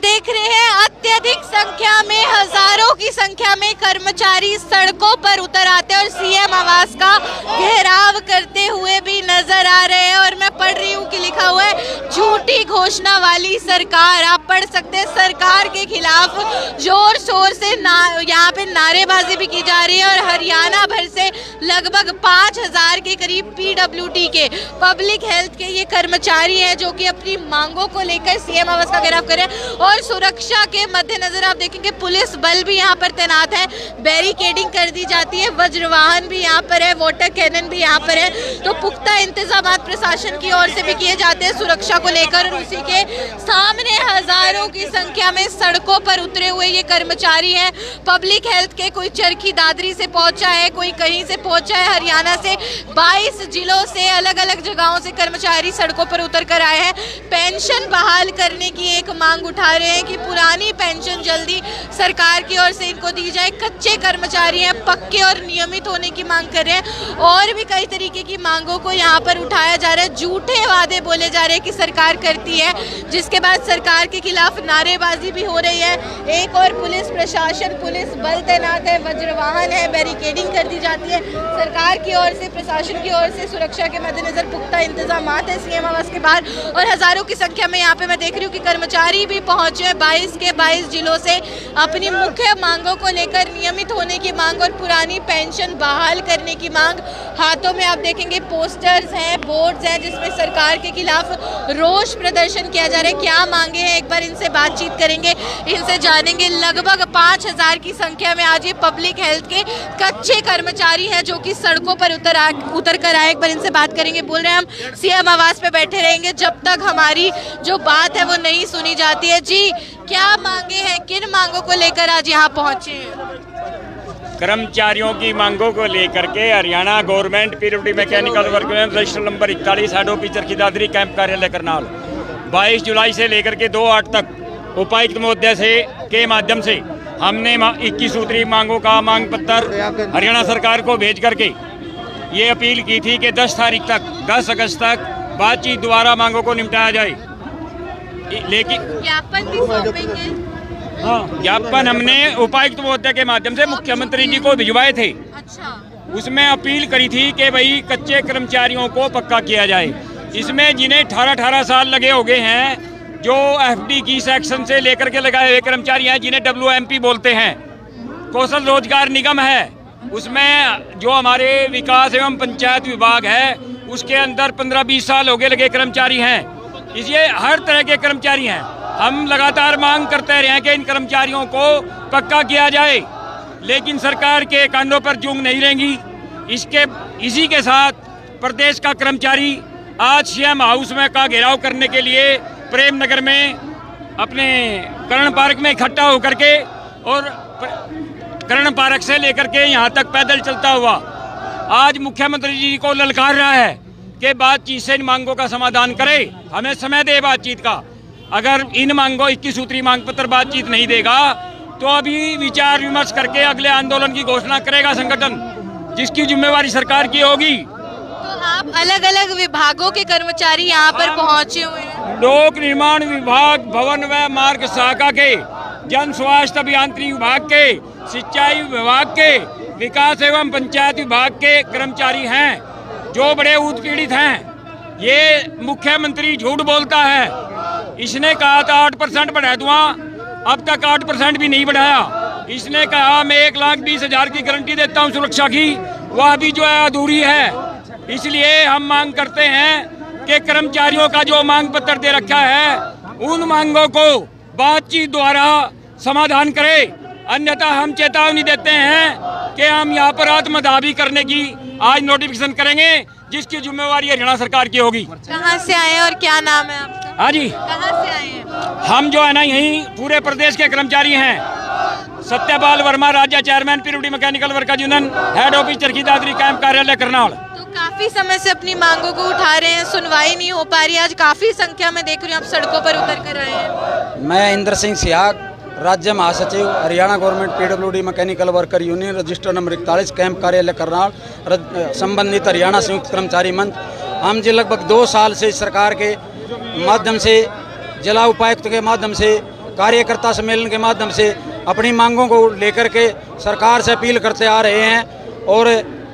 देख रहे हैं अत्यधिक संख्या में, हजारों की संख्या में कर्मचारी सड़कों पर उतर आते हैं और सीएम आवास का घेराव करते हुए भी नजर आ रहे हैं। और मैं पढ़ रही हूँ कि लिखा हुआ है झूठी घोषणा वाली सरकार। आप पढ़ सकते हैं सरकार के खिलाफ जोर शोर से यहाँ पे नारेबाजी भी की जा रही है। और हरियाणा भर से लगभग 5000 के करीब पीडब्ल्यूडी के, पब्लिक हेल्थ के ये कर्मचारी हैं जो कि अपनी मांगों को लेकर सीएम आवास का घेराव करें। और सुरक्षा के मद्देनजर आप देखेंगे पुलिस बल भी यहाँ पर तैनात है, बैरिकेडिंग कर दी जाती है, वज्रवाहन भी यहाँ पर है, वाटर कैनन भी यहाँ पर है। तो पुख्ता इंतजाम प्रशासन की ओर से भी किए जाते हैं सुरक्षा को लेकर। और उसी के सामने हजारों की संख्या में सड़कों पर उतरे हुए ये कर्मचारी हैं। पब्लिक हेल्थ के कोई चरखी दादरी से पहुंचा है, कोई कहीं से पहुंचा है, हरियाणा से 22 जिलों से अलग अलग जगहों से कर्मचारी सड़कों पर उतर कर आए हैं। पेंशन बहाल करने की एक मांग उठा रहे हैं कि पुरानी पेंशन जल्दी सरकार की ओर से इनको दी जाए। कच्चे कर्मचारी हैं, पक्के और नियमित होने की मांग कर रहे हैं। और भी कई तरीके की मांगों को यहाँ पर उठाया जा रहा है। झूठे वादे बोले जा रहे हैं कि सरकार करती है, जिसके बाद सरकार के खिलाफ नारेबाजी भी हो रही है। एक और पुलिस प्रशासन, पुलिस बल तैनात है, वज्रवाहन है, बैरिकेडिंग कर दी जाती है। सरकार की ओर से, प्रशासन की ओर से सुरक्षा के मद्देनजर पुख्ता इंतजाम है सीएम आवास के बाहर। और हजारों की संख्या में यहाँ पे मैं देख रही हूँ कि कर्मचारी भी पहुंचे हैं 22 के 22 जिलों से अपनी मुख्य मांगों को लेकर, नियमित होने की मांग और पुरानी पेंशन बहाल करने की मांग। हाथों में आप देखेंगे पोस्टर्स हैं, बोर्ड्स हैं जिसमें सरकार के खिलाफ रोष प्रदर्शन किया जा रहा है। क्या मांगे हैं एक बार इनसे बातचीत करेंगे, इनसे जानेंगे। लगभग 5000 की संख्या में आज ये पब्लिक हेल्थ के कच्चे कर्मचारी हैं जो कि सड़कों पर उतर कर आए। एक बार इनसे बात करेंगे। बोल रहे हैं हम सीएम आवास पे बैठे रहेंगे जब तक हमारी जो बात है वो नहीं सुनी जाती है। जी, क्या मांगे हैं, किन मांगों को लेकर आज यहाँ पहुंचे हैं? कर्मचारियों की मांगों को लेकर के Haryana government PWD mechanical work register number 41 head office Charkhi Dadri camp कार्यालय करनाल 22 जुलाई से लेकर के 2/8 तक उपायुक्त महोदय से के माध्यम से हमने 21 सूत्री मांगों का मांग पत्र हरियाणा सरकार को भेज करके ये अपील की थी कि 10 अगस्त तक बातचीत द्वारा मांगों को निपटाया जाए। लेकिन ज्ञापन भी सौंपेंगे। हाँ, ज्ञापन हमने उपायुक्त महोदय के माध्यम से मुख्यमंत्री जी को भिजवाए थे। अच्छा। उसमें अपील करी थी कि भाई कच्चे कर्मचारियों को पक्का किया जाए। इसमें जिन्हें 18 साल लगे हो गए हैं, जो एफडी की सेक्शन से लेकर के लगाए हुए कर्मचारी हैं, जिन्हें WMP बोलते हैं, कौशल रोजगार निगम है, उसमें जो हमारे विकास एवं पंचायत विभाग है उसके अंदर 15-20 साल हो गए लगे कर्मचारी हैं। इसलिए हर तरह के कर्मचारी हैं। हम लगातार मांग करते रहे हैं कि इन कर्मचारियों को पक्का किया जाए, लेकिन सरकार के कानों पर जूंग नहीं रहेंगी। इसी के साथ प्रदेश का कर्मचारी आज सीएम हाउस में का घेराव करने के लिए प्रेम नगर में अपने कर्ण पार्क में इकट्ठा होकर के और कर्ण पार्क से लेकर के यहाँ तक पैदल चलता हुआ आज मुख्यमंत्री जी को ललकार रहा है कि बातचीत से इन मांगों का समाधान करे, हमें समय दे बातचीत का। अगर इन मांगों 21 सूत्री मांग पत्र बातचीत नहीं देगा तो अभी विचार विमर्श करके अगले आंदोलन की घोषणा करेगा संगठन, जिसकी जिम्मेवारी सरकार की होगी। तो आप अलग अलग विभागों के कर्मचारी यहाँ पर पहुँचे हुए हैं? लोक निर्माण विभाग, भवन व मार्ग शाखा के, जन स्वास्थ्य अभियांत्रिकी विभाग के, सिंचाई विभाग के, विकास एवं पंचायत विभाग के कर्मचारी हैं जो बड़े उत्पीड़ित हैं। ये मुख्यमंत्री झूठ बोलता है। इसने कहा था 8% बढ़ा दूंगा, अब तक 8% भी नहीं बढ़ाया। इसने कहा मैं 1,20,000 की गारंटी देता हूं सुरक्षा की, वह भी जो है अधूरी है। इसलिए हम मांग करते हैं कि कर्मचारियों का जो मांग पत्र दे रखा है उन मांगों को बातचीत द्वारा समाधान करे, अन्यथा हम चेतावनी देते हैं कि हम यहाँ पर आत्मदाह भी करने की आज नोटिफिकेशन करेंगे, जिसकी जिम्मेवारी हरियाणा सरकार की होगी। कहाँ से आए और क्या नाम है आपका? हाँ जी, कहाँ से आए हैं? हम जो है ना यहीं पूरे प्रदेश के कर्मचारी हैं। सत्यपाल वर्मा, राज्य chairman PWD mechanical work union, head office Charkhi Dadri camp कार्यालय करनाल। तो काफी समय से अपनी मांगों को उठा रहे हैं, सुनवाई नहीं हो पा रही। आज काफी संख्या में देख रही हूँ आप सड़कों पर उतर कर आए हैं। मैं इंद्र सिंह सियाग, राज्य महासचिव Haryana government PWD mechanical worker union, register number 41 camp कार्यालय करनाल, संबंधित हरियाणा संयुक्त कर्मचारी मंच। हम जी लगभग 2 साल से सरकार के माध्यम से, जिला उपायुक्त के माध्यम से कार्यकर्ता सम्मेलन के माध्यम से अपनी मांगों को लेकर के सरकार से अपील करते आ रहे हैं। और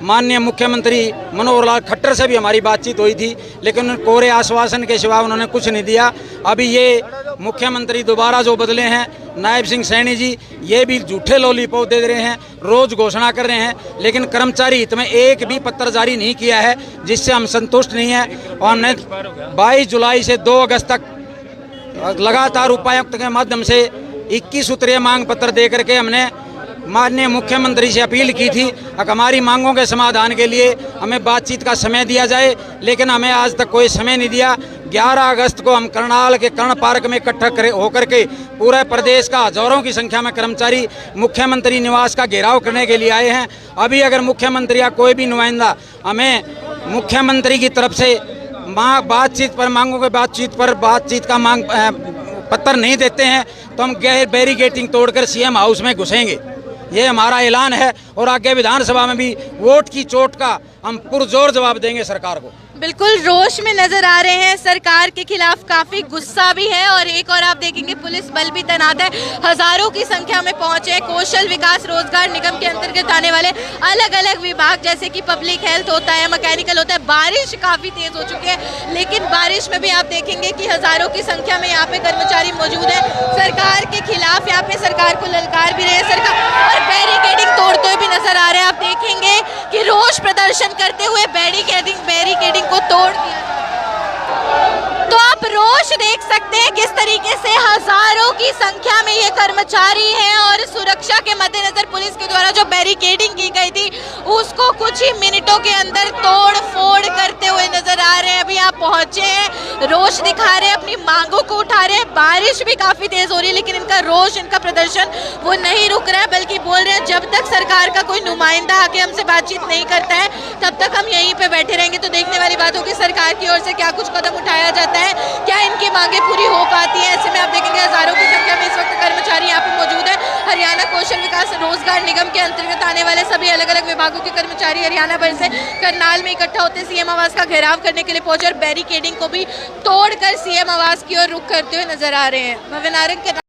माननीय मुख्यमंत्री मनोहर लाल खट्टर से भी हमारी बातचीत हुई थी, लेकिन कोरे आश्वासन के सिवा उन्होंने कुछ नहीं दिया। अभी ये मुख्यमंत्री दोबारा जो बदले हैं नायब सिंह सैनी जी, ये भी झूठे लॉलीपॉप दे रहे हैं, रोज घोषणा कर रहे हैं, लेकिन कर्मचारी हित में एक भी पत्र जारी नहीं किया है, जिससे हम संतुष्ट नहीं हैं। और हमने 22 जुलाई से 2 अगस्त तक लगातार उपायुक्त के माध्यम से 21 सूत्रीय मांग पत्र दे करके हमने माननीय मुख्यमंत्री से अपील की थी कि हमारी मांगों के समाधान के लिए हमें बातचीत का समय दिया जाए, लेकिन हमें आज तक कोई समय नहीं दिया। 11 अगस्त को हम करनाल के कर्ण पार्क में इकट्ठा होकर के पूरे प्रदेश का हजारों की संख्या में कर्मचारी मुख्यमंत्री निवास का घेराव करने के लिए आए हैं। अभी अगर मुख्यमंत्री या कोई भी नुमाइंदा हमें मुख्यमंत्री की तरफ से बातचीत पर मांगों के बातचीत का मांग पत्र नहीं देते हैं तो हम बैरिकेडिंग तोड़कर सीएम हाउस में घुसेंगे। ये हमारा ऐलान है और आगे विधानसभा में भी वोट की चोट का हम पुरजोर जवाब देंगे सरकार को। बिल्कुल रोष में नजर आ रहे हैं, सरकार के खिलाफ काफी गुस्सा भी है। और एक और आप देखेंगे पुलिस बल भी तैनात है, हजारों की संख्या में पहुंचे। कौशल विकास रोजगार निगम के अंतर्गत आने वाले अलग अलग विभाग जैसे कि पब्लिक हेल्थ होता है, मैकेनिकल होता है। बारिश काफी तेज हो चुकी है, लेकिन बारिश में भी आप देखेंगे कि हजारों की संख्या में यहाँ पे कर्मचारी मौजूद है। सरकार के खिलाफ यहाँ पे सरकार को ललकार भी रहे हैं सरकार, और बैरिकेडिंग तोड़ते हुए भी नजर आ रहे हैं। आप देखेंगे कि रोष प्रदर्शन करते हुए बैरिकेडिंग को तोड़ दिया। तो आप रोष देख सकते हैं किस तरीके से हजारों की संख्या में ये कर्मचारी हैं, और सुरक्षा के मद्देनजर पुलिस के द्वारा जो बैरिकेडिंग की गई थी उसको कुछ ही मिनटों के अंदर तोड़ फोड़ करते हुए नजर आ रहे हैं। अभी आप पहुंचे हैं, रोष दिखा रहे हैं, अपनी मांगों को उठा रहे हैं। बारिश भी काफी तेज हो रही है, लेकिन इनका रोष, इनका प्रदर्शन वो नहीं रुक रहा है, बल्कि बोल रहे हैं जब तक सरकार का कोई नुमाइंदा आके हमसे बातचीत नहीं करता है तब तक हम यहीं पे बैठे रहेंगे। तो देखने वाली बात होगी सरकार की ओर से क्या कुछ कदम उठाया जाता है, क्या इनकी मांगे पूरी हो पाती है। ऐसे में आप देखेंगे हजारों की संख्या में इस वक्त कर्मचारी यहाँ पे मौजूद है। हरियाणा कौशल विकास रोजगार निगम के अंतर्गत आने वाले सभी अलग अलग विभागों के कर्मचारी हरियाणा भर से करनाल में इकट्ठा होते सीएम आवास का घेराव करने के लिए पहुंचे, और बैरिकेडिंग को भी तोड़कर सीएम आवास की ओर रुख करते हुए नजर आ रहे हैं। भव्य नारंग